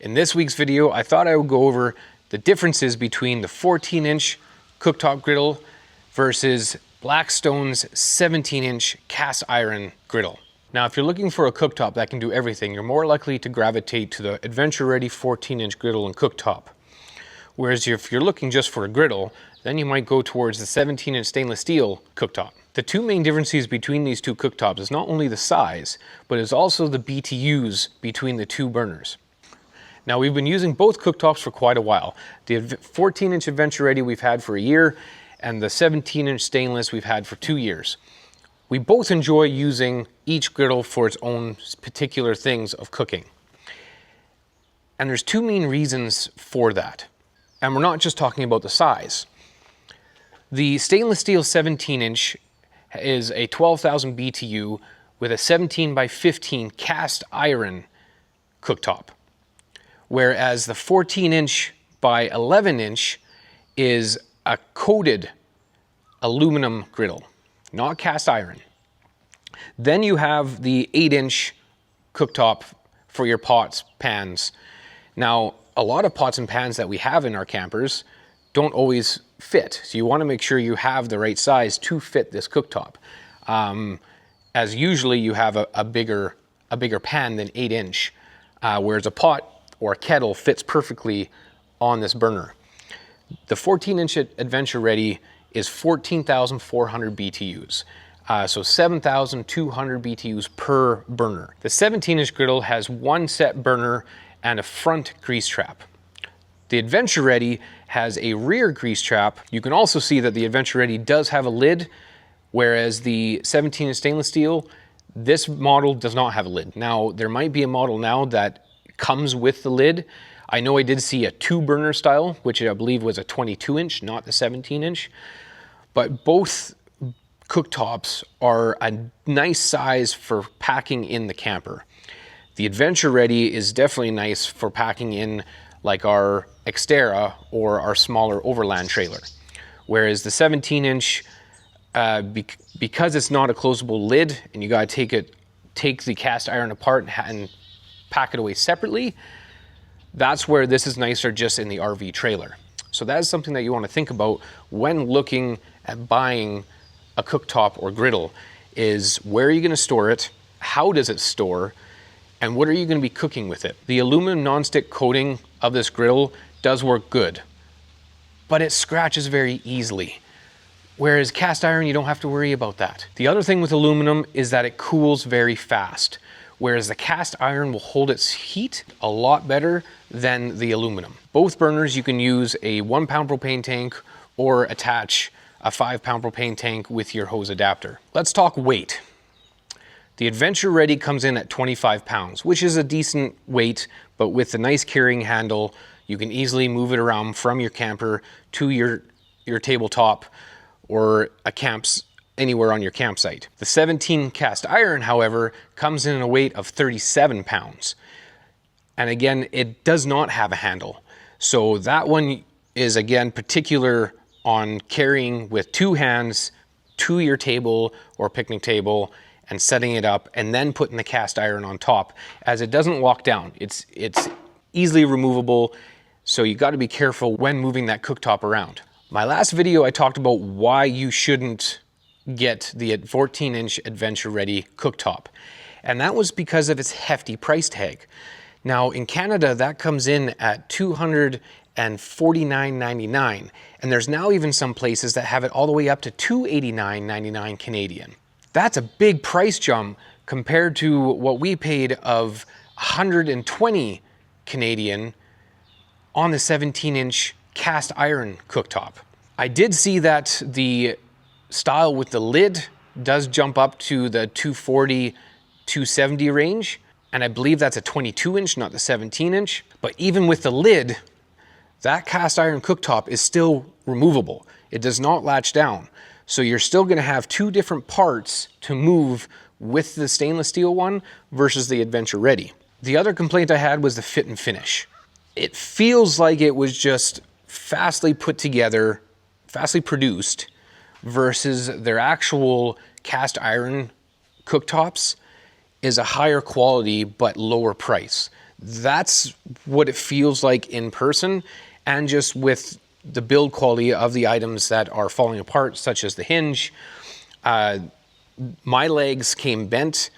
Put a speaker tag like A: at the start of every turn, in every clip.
A: In this week's video, I thought I would go over the differences between the 14-inch cooktop griddle versus Blackstone's 17-inch cast iron griddle. Now, if you're looking for a cooktop that can do everything, you're more likely to gravitate to the adventure-ready 14-inch griddle and cooktop. Whereas if you're looking just for a griddle, then you might go towards the 17-inch stainless steel cooktop. The two main differences between these two cooktops is not only the size, but it's also the BTUs between the two burners. Now, we've been using both cooktops for quite a while. The 14-inch Adventure Ready we've had for a year, and the 17-inch stainless we've had for 2 years. We both enjoy using each griddle for its own particular things of cooking. And there's two main reasons for that. And we're not just talking about the size. The stainless steel 17-inch is a 12,000 BTU with a 17 by 15 cast iron cooktop. Whereas the 14-inch by 11-inch is a coated aluminum griddle, not cast iron. Then you have the 8-inch cooktop for your pots, pans. Now, a lot of pots and pans that we have in our campers don't always fit. So you want to make sure you have the right size to fit this cooktop. As usually you have a bigger pan than 8-inch, whereas a pot or a kettle fits perfectly on this burner. The 14-inch Adventure Ready is 14,400 BTUs. So 7,200 BTUs per burner. The 17-inch griddle has one set burner and a front grease trap. The Adventure Ready has a rear grease trap. You can also see that the Adventure Ready does have a lid, whereas the 17-inch stainless steel, this model does not have a lid. Now, there might be a model now that comes with the lid. I know I did see a 2-burner style, which I believe was a 22-inch, not the 17-inch. But both cooktops are a nice size for packing in the camper. The Adventure Ready is definitely nice for packing in like our Xterra or our smaller overland trailer. Whereas the 17-inch, because it's not a closable lid and you gotta take the cast iron apart and pack it away separately, that's where this is nicer just in the RV trailer. So that is something that you want to think about when looking at buying a cooktop or griddle, is where are you going to store it, how does it store, and what are you going to be cooking with it. The aluminum nonstick coating of this griddle does work good, but it scratches very easily. Whereas cast iron, you don't have to worry about that. The other thing with aluminum is that it cools very fast, whereas the cast iron will hold its heat a lot better than the aluminum. Both burners, you can use a 1-pound propane tank or attach a 5-pound propane tank with your hose adapter. Let's talk weight. The Adventure Ready comes in at 25 pounds, which is a decent weight, but with the nice carrying handle, you can easily move it around from your camper to your tabletop or anywhere on your campsite. The 17 cast iron, however, comes in a weight of 37 pounds. And again, it does not have a handle. So that one is, again, particular on carrying with 2 hands to your table or picnic table and setting it up and then putting the cast iron on top, as it doesn't lock down. It's easily removable, so you got to be careful when moving that cooktop around. My last video, I talked about why you shouldn't get the 14-inch Adventure Ready cooktop. And that was because of its hefty price tag. Now, in Canada, that comes in at $249.99. And there's now even some places that have it all the way up to $289.99 Canadian. That's a big price jump compared to what we paid of $120 Canadian on the 17-inch cast iron cooktop. I did see that the style with the lid does jump up to the 240, 270 range, and I believe that's a 22-inch, not the 17-inch. But even with the lid, that cast iron cooktop is still removable. It does not latch down. So you're still gonna have 2 different parts to move with the stainless steel one versus the Adventure Ready. The other complaint I had was the fit and finish. It feels like it was just fastly put together, fastly produced, versus their actual cast iron cooktops is a higher quality but lower price. That's what it feels like in person, and just with the build quality of the items that are falling apart, such as the hinge. My legs came bent.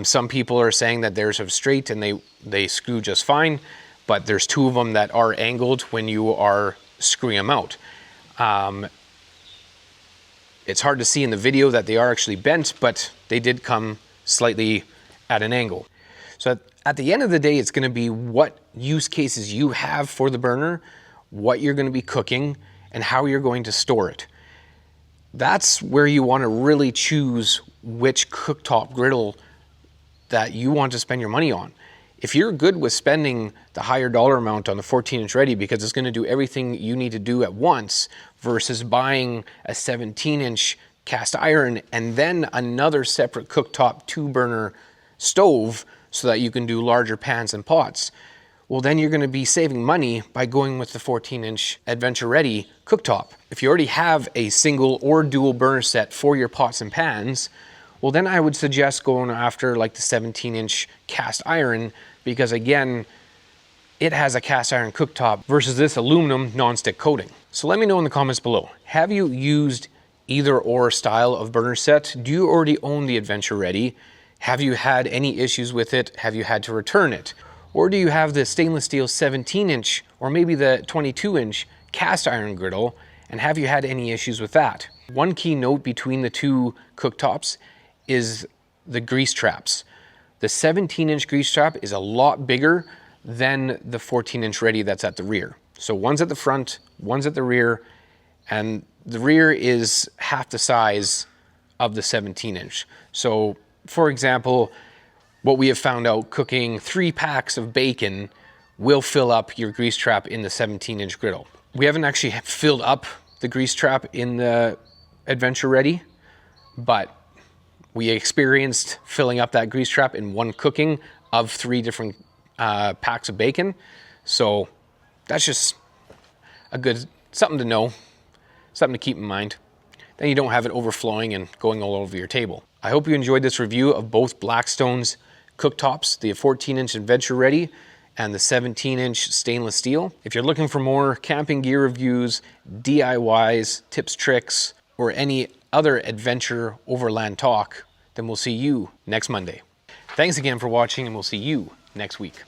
A: Some people are saying that theirs are straight and they screw just fine, but there's two of them that are angled when you are screwing them out. It's hard to see in the video that they are actually bent, but they did come slightly at an angle. So at the end of the day, it's gonna be what use cases you have for the burner, what you're gonna be cooking, and how you're going to store it. That's where you wanna really choose which cooktop griddle that you want to spend your money on. If you're good with spending the higher dollar amount on the 14-inch ready because it's gonna do everything you need to do at once versus buying a 17-inch cast iron and then another separate cooktop 2-burner stove so that you can do larger pans and pots, well, then you're gonna be saving money by going with the 14-inch Adventure Ready cooktop. If you already have a single or dual burner set for your pots and pans, well, then I would suggest going after like the 17-inch cast iron, because again, it has a cast iron cooktop versus this aluminum nonstick coating. So let me know in the comments below, have you used either or style of burner set? Do you already own the Adventure Ready? Have you had any issues with it? Have you had to return it? Or do you have the stainless steel 17-inch or maybe the 22-inch cast iron griddle, and have you had any issues with that? One key note between the two cooktops is the grease traps. The 17-inch grease trap is a lot bigger than the 14-inch Ready that's at the rear. So one's at the front, one's at the rear, and the rear is half the size of the 17-inch. So for example, what we have found out, cooking 3 packs of bacon will fill up your grease trap in the 17-inch griddle. We haven't actually filled up the grease trap in the Adventure Ready, but we experienced filling up that grease trap in one cooking of 3 different packs of bacon. So that's just a good, something to know, something to keep in mind. Then you don't have it overflowing and going all over your table. I hope you enjoyed this review of both Blackstone's cooktops, the 14-inch Adventure Ready and the 17-inch stainless steel. If you're looking for more camping gear reviews, DIYs, tips, tricks, or any other adventure overland talk, then we'll see you next Monday. Thanks again for watching, and we'll see you next week.